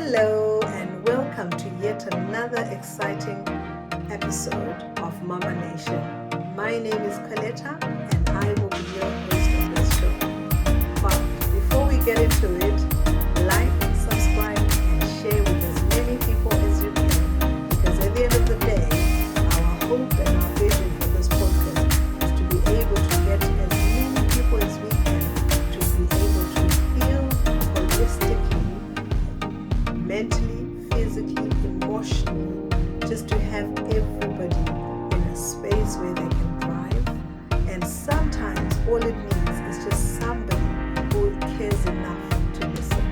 Hello and welcome to yet another exciting episode of Mama Nation. My name is Coletta and I will be your host of this show. But before we get into it, like, subscribe and share with as many people as you can, because at the end of the day, our hope and our vision for this podcast is to be able to get as many people as we can to be able to heal holistically, mentally, physically, emotionally, just to have everybody in a space where they can thrive. And sometimes all it needs is just somebody who cares enough to listen,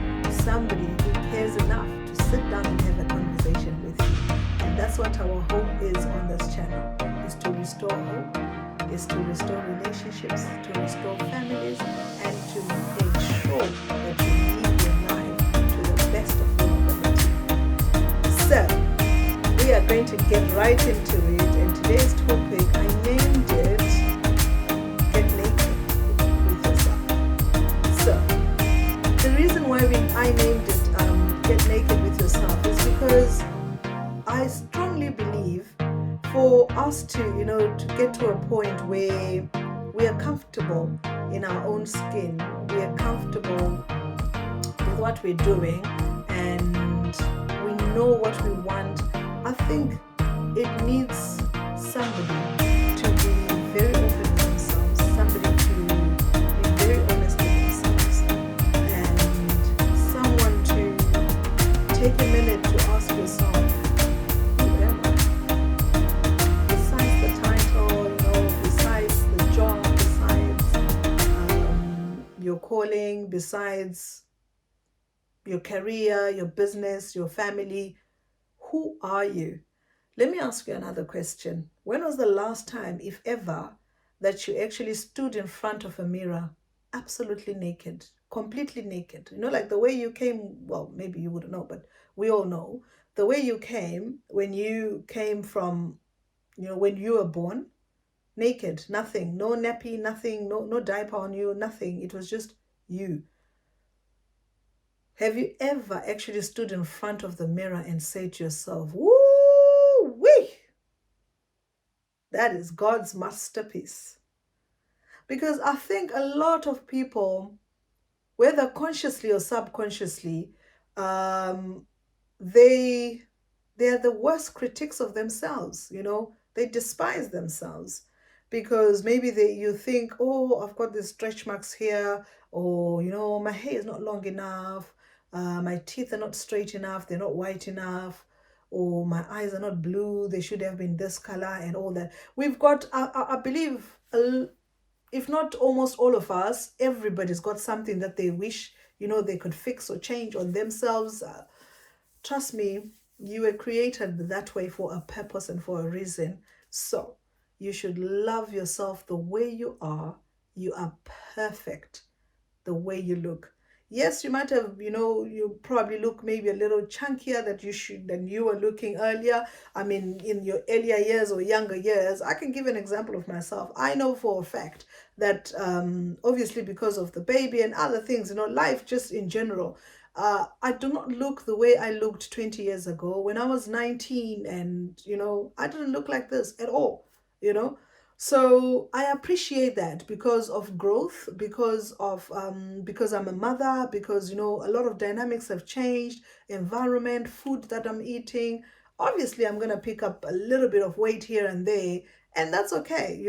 somebody who cares enough to sit down and have a conversation with you. And that's what our hope is on this channel, is to restore hope, is to restore relationships, to restore families, and to make sure that you live your life to the best of your ability. So, we are going to get right into it, and today's topic, I named it Get Naked with Yourself. So, the reason why I named it Get Naked with Yourself is because I strongly believe for us to, to get to a point where we are comfortable in our own skin, we are comfortable with what we're doing, and we know what we want. I think it needs somebody to be very open with themselves, somebody to be very honest with themselves, and someone to take a minute to ask yourself, who am I? Besides the title, besides the job, besides your calling, besides your career, your business, your family, who are you? Let me ask you another question. When was the last time, if ever, that you actually stood in front of a mirror absolutely naked, completely naked? Like the way you came, well, maybe you wouldn't know, but we all know, the way you came when you came from, when you were born, naked, nothing, no nappy, nothing, no diaper on you, nothing. It was just you. Have you ever actually stood in front of the mirror and said to yourself, woo-wee, that is God's masterpiece? Because I think a lot of people, whether consciously or subconsciously, they are the worst critics of themselves. They despise themselves because maybe you think, oh, I've got these stretch marks here, or my hair is not long enough, my teeth are not straight enough, they're not white enough, or my eyes are not blue, they should have been this color, and all that. We've got, I believe, if not almost all of us, everybody's got something that they wish, they could fix or change on themselves. Trust me, you were created that way for a purpose and for a reason. So you should love yourself the way you are. You are perfect the way you look. Yes, you might have, you probably look maybe a little chunkier than you were looking earlier. I mean, in your earlier years or younger years. I can give an example of myself. I know for a fact that obviously because of the baby and other things, life just in general, I do not look the way I looked 20 years ago when I was 19, and I didn't look like this at all. So I appreciate that because of growth, because I'm a mother, because a lot of dynamics have changed, environment, food that I'm eating. Obviously, I'm gonna pick up a little bit of weight here and there, and that's okay.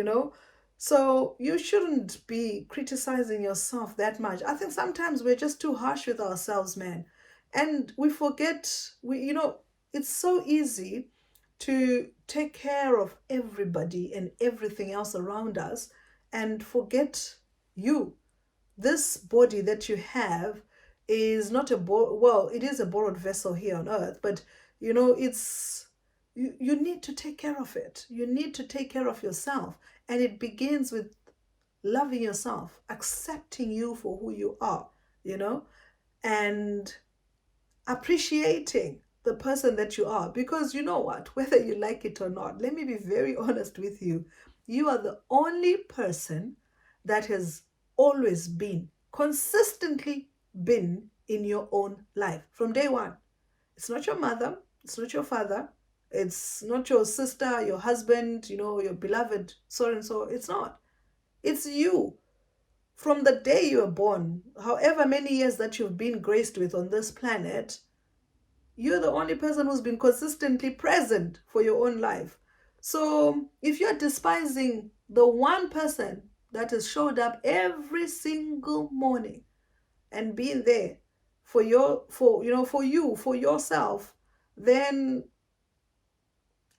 So you shouldn't be criticizing yourself that much. I think sometimes we're just too harsh with ourselves, man, and we forget. It's so easy to take care of everybody and everything else around us and forget you. This body that you have is not it is a borrowed vessel here on earth, but it's you need to take care of it. You need to take care of yourself, and it begins with loving yourself, accepting you for who you are, and appreciating the person that you are. Because you know what, whether you like it or not, let me be very honest with you, you are the only person that has always been, consistently been in your own life from day one. It's not your mother, it's not your father, it's not your sister, your husband, your beloved so and so. It's not. It's you. From the day you were born, however many years that you've been graced with on this planet, you're the only person who's been consistently present for your own life. So if you're despising the one person that has showed up every single morning and been there for yourself, then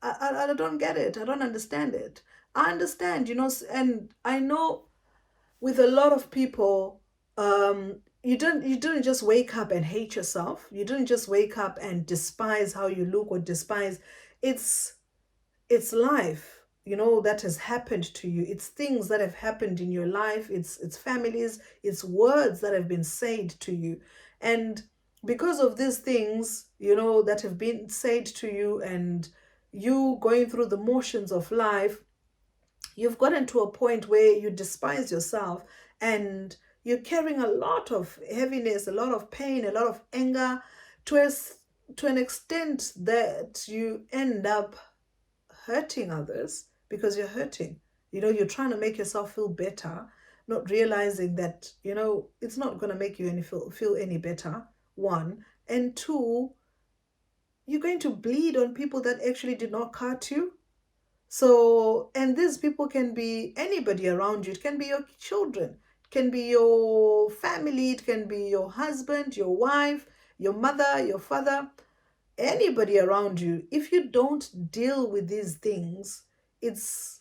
I don't get it. I don't understand it. I understand, and I know with a lot of people, you didn't just wake up and hate yourself. You didn't just wake up and despise how you look or despise. It's it's life, that has happened to you. It's things that have happened in your life. It's families, it's words that have been said to you. And because of these things, that have been said to you, and you going through the motions of life, you've gotten to a point where you despise yourself, and you're carrying a lot of heaviness, a lot of pain, a lot of anger, to to an extent that you end up hurting others because you're hurting. You're trying to make yourself feel better, not realizing that, it's not going to make you feel any better. One. And two, you're going to bleed on people that actually did not cut you. So, and these people can be anybody around you. It can be your children, it can be your family, it can be your husband, your wife, your mother, your father, anybody around you. If you don't deal with these things, it's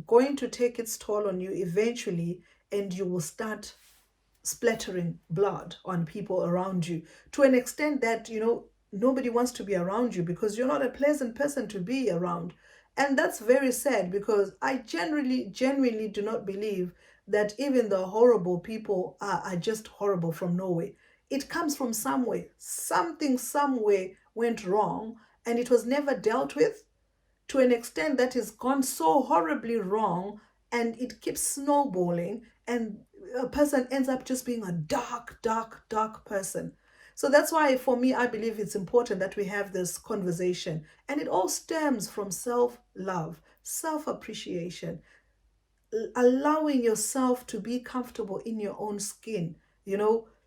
going to take its toll on you eventually, and you will start splattering blood on people around you, to an extent that nobody wants to be around you because you're not a pleasant person to be around. And that's very sad, because I genuinely do not believe that even the horrible people are just horrible from nowhere. It comes from somewhere. Something somewhere went wrong, and it was never dealt with, to an extent that is gone so horribly wrong, and it keeps snowballing, and a person ends up just being a dark, dark, dark person. So that's why, for me, I believe it's important that we have this conversation, and it all stems from self-love, self-appreciation, allowing yourself to be comfortable in your own skin,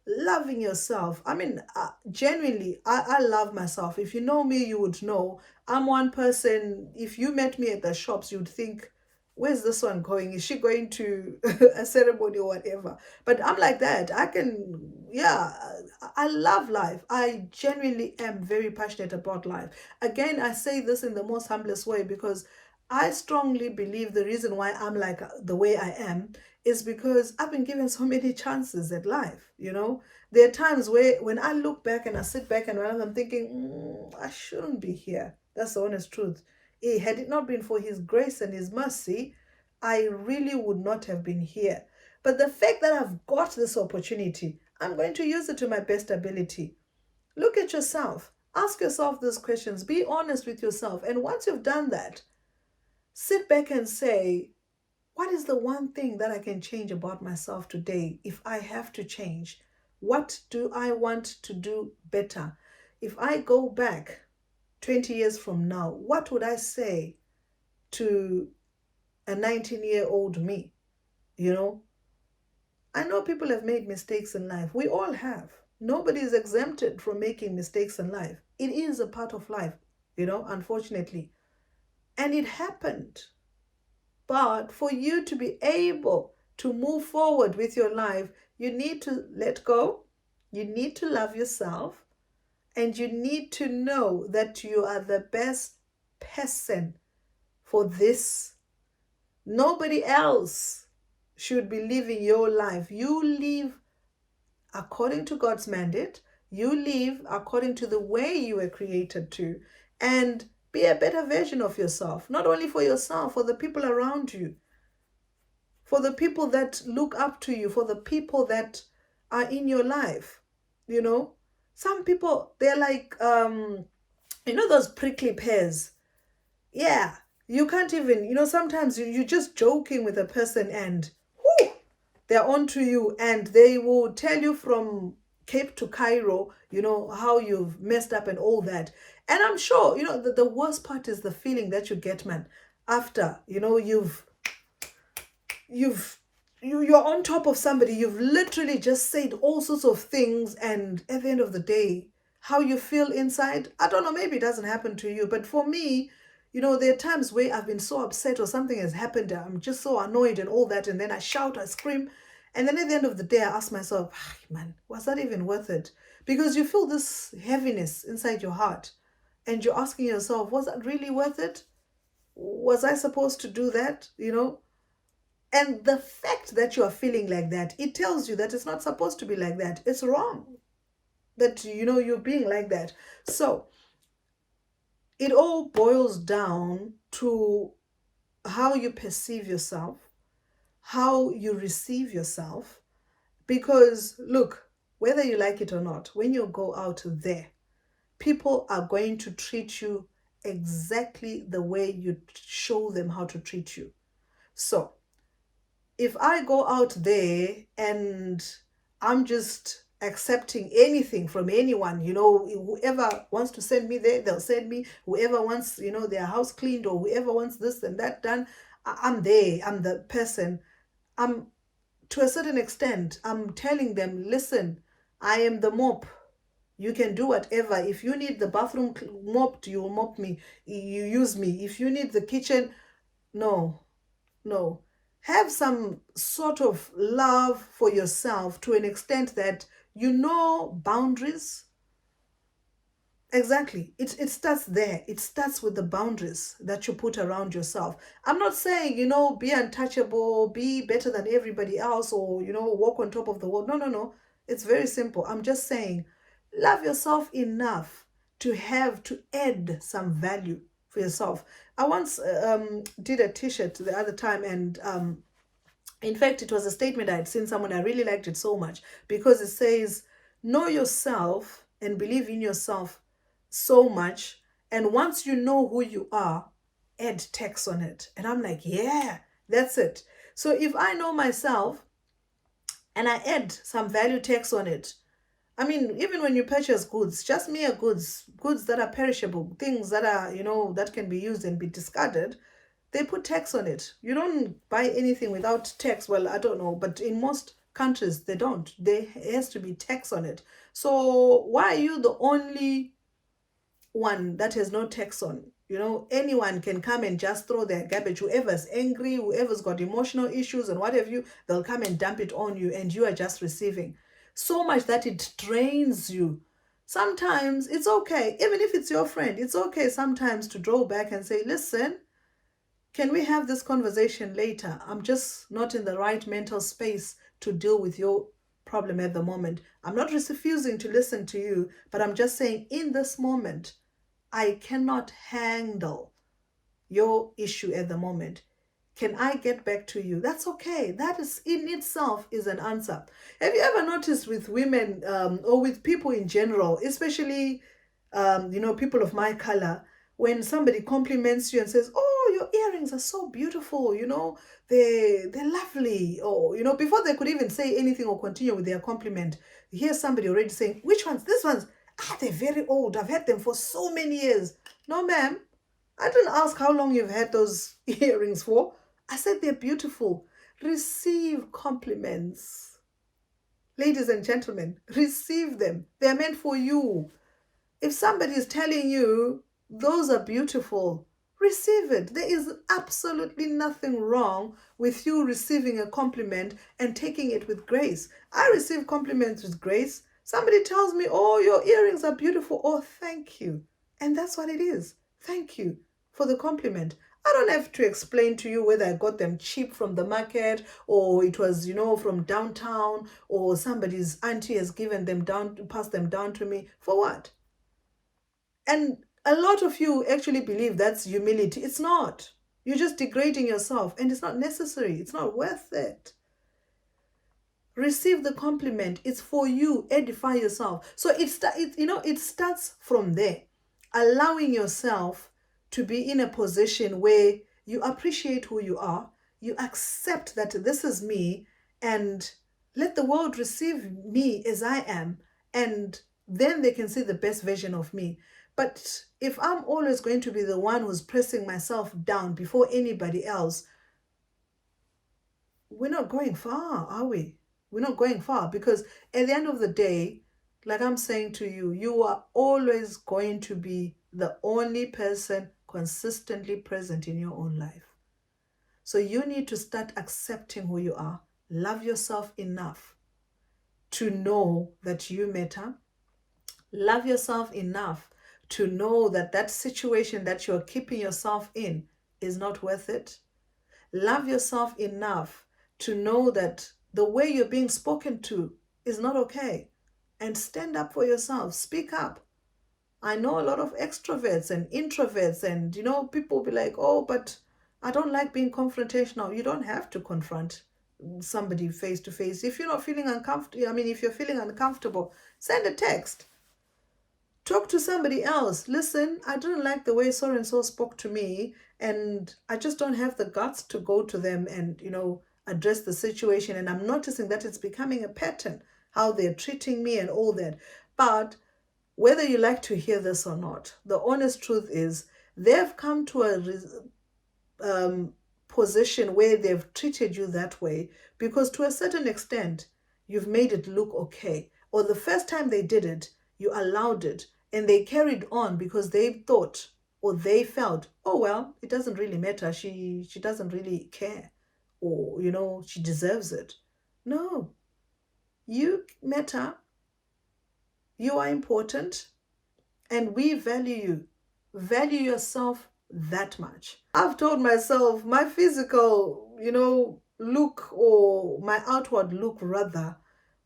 loving yourself. I mean, genuinely, I love myself. If you know me, you would know I'm one person. If you met me at the shops, you'd think, where's this one going? Is she going to a ceremony or whatever? But I'm like that. Yeah, I love life. I genuinely am very passionate about life. Again, I say this in the most humblest way, because I strongly believe the reason why I'm like the way I am is because I've been given so many chances at life. There are times where, when I look back and I sit back and when I'm thinking, I shouldn't be here. That's the honest truth. Had it not been for His grace and His mercy, I really would not have been here. But the fact that I've got this opportunity, I'm going to use it to my best ability. Look at yourself. Ask yourself these questions. Be honest with yourself. And once you've done that, sit back and say, what is the one thing that I can change about myself today? If I have to change, what do I want to do better? If I go back 20 years from now, what would I say to a 19-year-old me? I know people have made mistakes in life. We all have. Nobody is exempted from making mistakes in life. It is a part of life, unfortunately. And it happened. But for you to be able to move forward with your life, you need to let go, you need to love yourself, and you need to know that you are the best person for this. Nobody else should be living your life. You live according to God's mandate. You live according to the way you were created to. And be a better version of yourself, not only for yourself, for the people around you, for the people that look up to you, for the people that are in your life. Some people, they're like, those prickly pears. Yeah, you can't even, sometimes you're just joking with a person, and whoo, they're onto you, and they will tell you from Cape to Cairo, how you've messed up and all that. And I'm sure, the worst part is the feeling that you get, man, after, you've you're on top of somebody, you've literally just said all sorts of things, and at the end of the day, how you feel inside, I don't know, maybe it doesn't happen to you, but for me, there are times where I've been so upset or something has happened, I'm just so annoyed and all that, and then I shout, I scream, and then at the end of the day I ask myself, man, was that even worth it? Because you feel this heaviness inside your heart, and you're asking yourself, was that really worth it? Was I supposed to do that? And the fact that you are feeling like that, it tells you that it's not supposed to be like that. It's wrong that, you're being like that. So it all boils down to how you perceive yourself, how you receive yourself. Because look, whether you like it or not, when you go out there, people are going to treat you exactly the way you show them how to treat you. So if I go out there and I'm just accepting anything from anyone, whoever wants to send me there, they'll send me. Whoever wants, their house cleaned, or whoever wants this and that done, I'm there. I'm the person. I'm, to a certain extent, I'm telling them, listen, I am the mop. You can do whatever. If you need the bathroom mopped, you will mop me. You use me. If you need the kitchen, no, no. Have some sort of love for yourself to an extent that you know boundaries. Exactly. It starts there. It starts with the boundaries that you put around yourself. I'm not saying, be untouchable, be better than everybody else, or, walk on top of the world. No, no, no. It's very simple. I'm just saying, love yourself enough to add some value for yourself. I once did a t-shirt the other time, and in fact, it was a statement I had seen someone, I really liked it so much, because it says, know yourself and believe in yourself so much. And once you know who you are, add text on it. And I'm like, yeah, that's it. So if I know myself and I add some value text on it, I mean, even when you purchase goods, just mere goods that are perishable, things that are, that can be used and be discarded, they put tax on it. You don't buy anything without tax. Well, I don't know, but in most countries they don't. There has to be tax on it. So why are you the only one that has no tax on? Anyone can come and just throw their garbage. Whoever's angry, whoever's got emotional issues and what have you, they'll come and dump it on you, and you are just receiving. So much that it drains you. Sometimes it's okay, even if it's your friend, it's okay sometimes to draw back and say, listen, can we have this conversation later? I'm just not in the right mental space to deal with your problem at the moment. I'm not refusing to listen to you, but I'm just saying, in this moment, I cannot handle your issue at the moment. Can I get back to you? That's okay. That is in itself is an answer. Have you ever noticed with women, or with people in general, especially people of my color, when somebody compliments you and says, "Oh, your earrings are so beautiful," they're lovely, or before they could even say anything or continue with their compliment, you hear somebody already saying, "Which ones? This ones? Ah, they're very old. I've had them for so many years." No, ma'am. I didn't ask how long you've had those earrings for. I said they're beautiful. Receive compliments. Ladies and gentlemen, receive them. They're meant for you. If somebody is telling you those are beautiful, receive it. There is absolutely nothing wrong with you receiving a compliment and taking it with grace. I receive compliments with grace. Somebody tells me, "Oh, your earrings are beautiful." Oh, thank you. And that's what it is. Thank you for the compliment. I don't have to explain to you whether I got them cheap from the market, or it was, from downtown, or somebody's auntie has given them down, passed them down to me. For what? And a lot of you actually believe that's humility. It's not. You're just degrading yourself, and it's not necessary. It's not worth it. Receive the compliment. It's for you. Edify yourself. So it starts from there. Allowing yourself to be in a position where you appreciate who you are, you accept that this is me, and let the world receive me as I am, And then they can see the best version of me. But if I'm always going to be the one who's pressing myself down before anybody else, we're not going far, are we? We're not going far, because at the end of the day, like I'm saying to you, you are always going to be the only person consistently present in your own life. So you need to start accepting who you are. Love yourself enough to know that you matter. Love yourself enough to know that that situation that you're keeping yourself in is not worth it. Love yourself enough to know that the way you're being spoken to is not okay. And stand up for yourself. Speak up. I know a lot of extroverts and introverts, and people be like, oh, but I don't like being confrontational. You don't have to confront somebody face to face. If you're not feeling uncomfortable, I mean, if you're feeling uncomfortable, send a text. Talk to somebody else. Listen, I didn't like the way so and so spoke to me, and I just don't have the guts to go to them and, address the situation. And I'm noticing that it's becoming a pattern, how they're treating me and all that. But whether you like to hear this or not, the honest truth is they've come to a position where they've treated you that way because to a certain extent you've made it look okay, or the first time they did it you allowed it, and they carried on because they thought or they felt, oh well, it doesn't really matter, she doesn't really care, or she deserves it. No, you matter, you are important, and we value you. Value yourself that much. I've told myself my physical, look, or my outward look rather,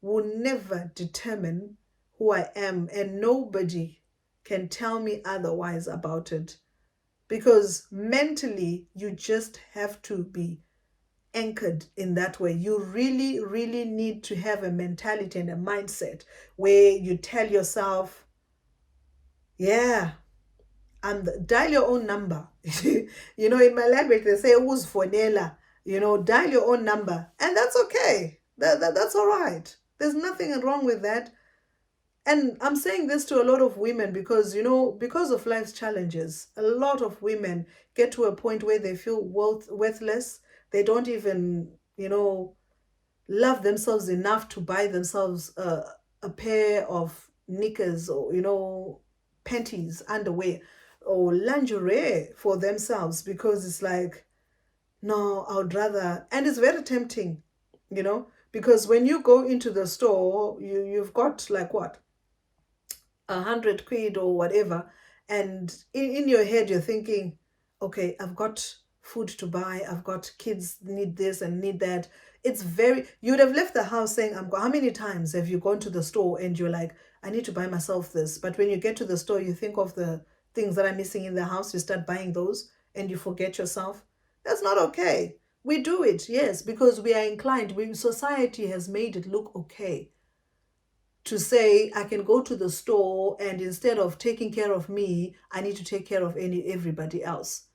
will never determine who I am, and nobody can tell me otherwise about it. Because mentally, you just have to be anchored in that way. You really, really need to have a mentality and a mindset where you tell yourself, yeah, and dial your own number. In my language, they say, who's fonela? Dial your own number. And that's okay. That's all right. There's nothing wrong with that. And I'm saying this to a lot of women because, because of life's challenges, a lot of women get to a point where they feel worthless. They don't even, love themselves enough to buy themselves a pair of knickers, or panties, underwear, or lingerie for themselves, because it's like, no, I would rather. And it's very tempting, because when you go into the store, you've got like what, 100 quid or whatever, and in your head you're thinking, okay, I've got food to buy, I've got kids need this and need that. You'd have left the house saying, how many times have you gone to the store and you're like, I need to buy myself this, but when you get to the store you think of the things that are missing in the house, you start buying those and you forget yourself. That's not okay. We do it, yes, because we are inclined, society has made it look okay to say I can go to the store and instead of taking care of me, I need to take care of everybody else.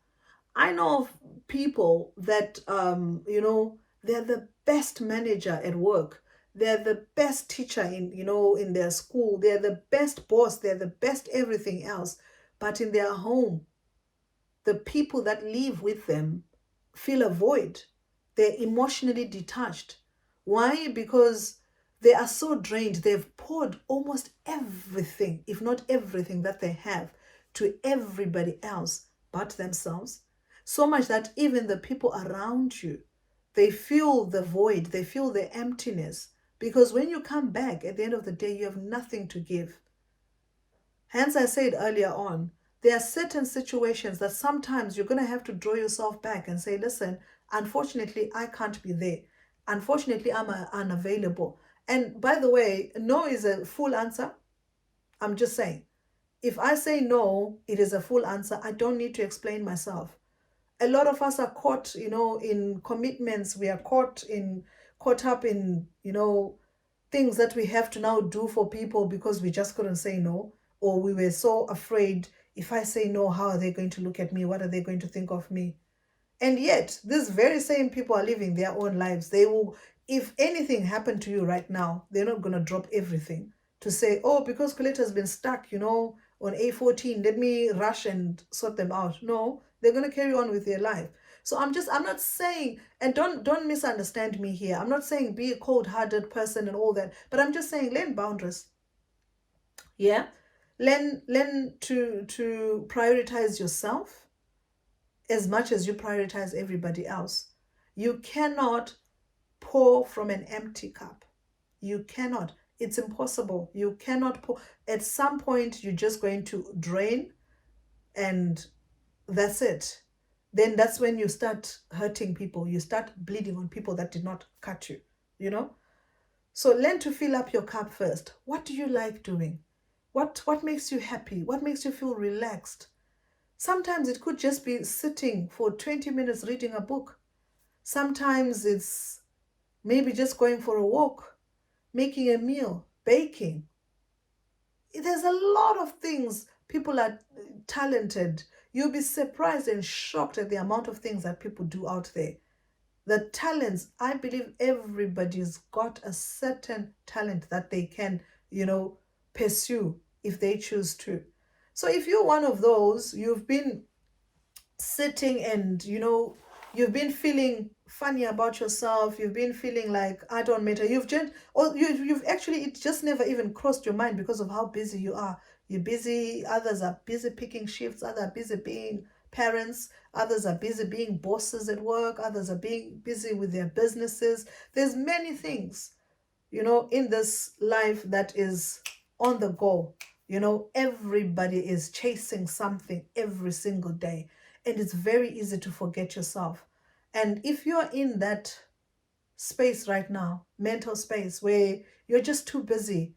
I know of people that they're the best manager at work. They're the best teacher in their school. They're the best boss. They're the best everything else. But in their home, the people that live with them feel a void. They're emotionally detached. Why? Because they are so drained. They've poured almost everything, if not everything that they have, to everybody else but themselves. So much that even the people around you, they feel the void, they feel the emptiness. Because when you come back at the end of the day, you have nothing to give. Hence, I said earlier on, there are certain situations that sometimes you're going to have to draw yourself back and say, listen, unfortunately, I can't be there. Unfortunately, I'm unavailable. And by the way, no is a full answer. I'm just saying, if I say no, it is a full answer. I don't need to explain myself. A lot of us are caught, in commitments. We are caught up in, things that we have to now do for people because we just couldn't say no, or we were so afraid, if I say no, how are they going to look at me? What are they going to think of me? And yet, these very same people are living their own lives. They will, if anything happened to you right now, they're not going to drop everything to say, oh, because Coletta's been stuck, on A14, let me rush and sort them out. No, they're going to carry on with their life. So I'm not saying, and don't misunderstand me here. I'm not saying be a cold-hearted person and all that, but I'm just saying learn boundaries. Yeah, learn to prioritize yourself as much as you prioritize everybody else. You cannot pour from an empty cup. You cannot. It's impossible. You cannot pour. At some point, you're just going to drain, and that's it. Then that's when you start hurting people. You start bleeding on people that did not cut you, you know? So learn to fill up your cup first. What do you like doing? What makes you happy? What makes you feel relaxed? Sometimes it could just be sitting for 20 minutes reading a book. Sometimes it's maybe just going for a walk, making a meal, baking. There's a lot of things. People are talented. You'll be surprised and shocked at the amount of things that people do out there. The talents, I believe everybody's got a certain talent that they can, pursue if they choose to. So if you're one of those, you've been sitting and you've been feeling funny about yourself, you've been feeling like I don't matter, you've actually, it just never even crossed your mind because of how busy you are. You're busy, others are busy picking shifts, others are busy being parents, others are busy being bosses at work, others are being busy with their businesses. There's many things in this life that is on the go. Everybody is chasing something every single day, and it's very easy to forget yourself. And if you're in that space right now, mental space, where you're just too busy,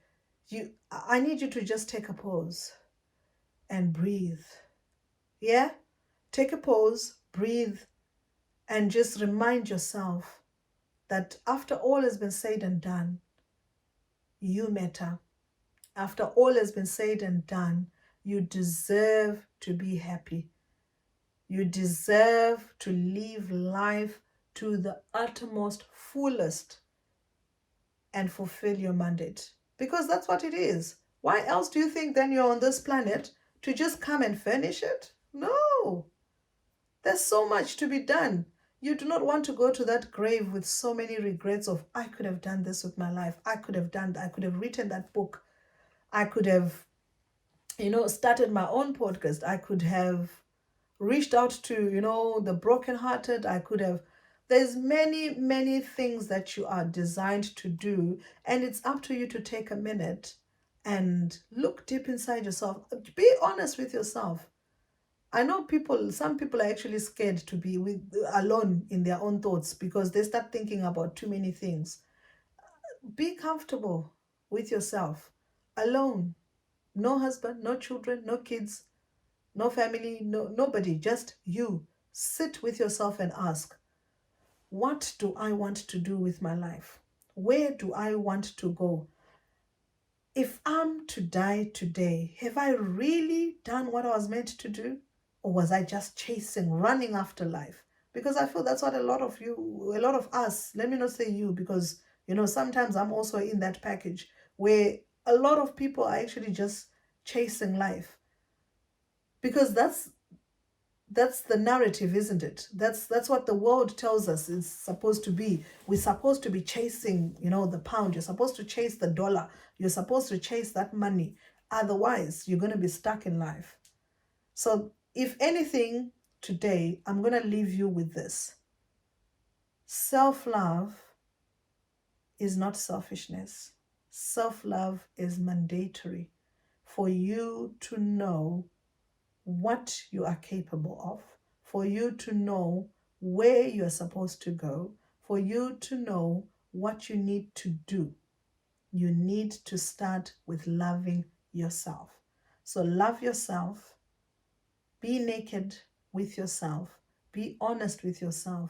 I need you to just take a pause and breathe. Yeah? Take a pause, breathe, and just remind yourself that after all has been said and done, you matter. After all has been said and done, you deserve to be happy. You deserve to live life to the uttermost, fullest, and fulfill your mandate. Because that's what it is. Why else do you think then you're on this planet? To just come and furnish it? No. There's so much to be done. You do not want to go to that grave with so many regrets of, I could have done this with my life. I could have written that book. I could have, started my own podcast. I could have reached out to, the brokenhearted. I could have. There's many, many things that you are designed to do. And it's up to you to take a minute and look deep inside yourself. Be honest with yourself. I know some people are actually scared to be alone in their own thoughts because they start thinking about too many things. Be comfortable with yourself, alone. No husband, no children, no kids, no family, nobody, just you. Sit with yourself and ask, what do I want to do with my life? Where do I want to go? If I'm to die today, have I really done what I was meant to do? Or was I just chasing, running after life? Because I feel that's what a lot of us, let me not say you, because, sometimes I'm also in that package where a lot of people are actually just chasing life. Because that's the narrative, isn't it? That's what the world tells us it's supposed to be. We're supposed to be chasing, the pound. You're supposed to chase the dollar. You're supposed to chase that money. Otherwise, you're going to be stuck in life. So if anything, today, I'm going to leave you with this. Self-love is not selfishness. Self-love is mandatory for you to know what you are capable of, for you to know where you are supposed to go, for you to know what you need to do. You need to start with loving yourself. So love yourself, be naked with yourself, be honest with yourself.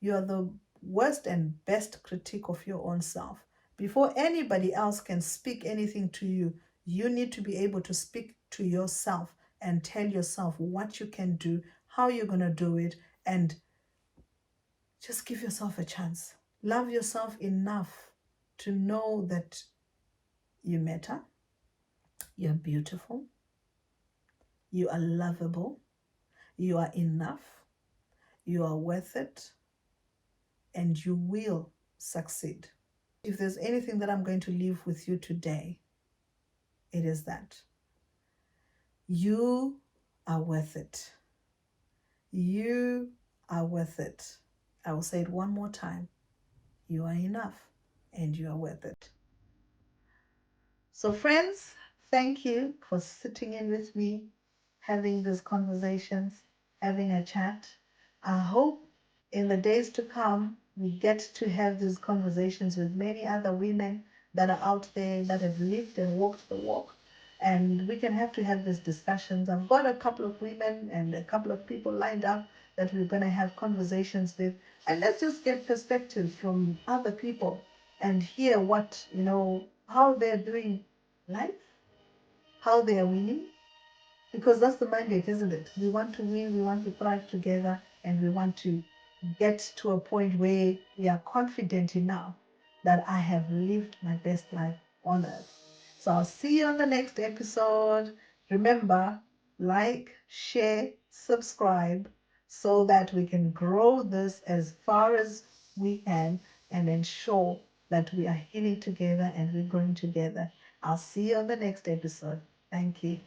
You are the worst and best critic of your own self. Before anybody else can speak anything to you, you need to be able to speak to yourself and tell yourself what you can do, how you're going to do it, and just give yourself a chance. Love yourself enough to know that You matter. You're beautiful. You are lovable. You are enough. You are worth it. And you will succeed. If there's anything that I'm going to leave with you today, it is that you are worth it. You are worth it. I will say it one more time. You are enough and you are worth it. So, friends, thank you for sitting in with me, having these conversations, having a chat. I hope in the days to come, we get to have these conversations with many other women that are out there that have lived and walked the walk. And we can have to have these discussions. I've got a couple of women and a couple of people lined up that we're going to have conversations with. And let's just get perspective from other people and hear what, how they're doing life, how they are winning, because that's the mandate, isn't it? We want to win, we want to thrive together, and we want to get to a point where we are confident enough that I have lived my best life on earth. So I'll see you on the next episode. Remember, like, share, subscribe so that we can grow this as far as we can and ensure that we are healing together and we're growing together. I'll see you on the next episode. Thank you.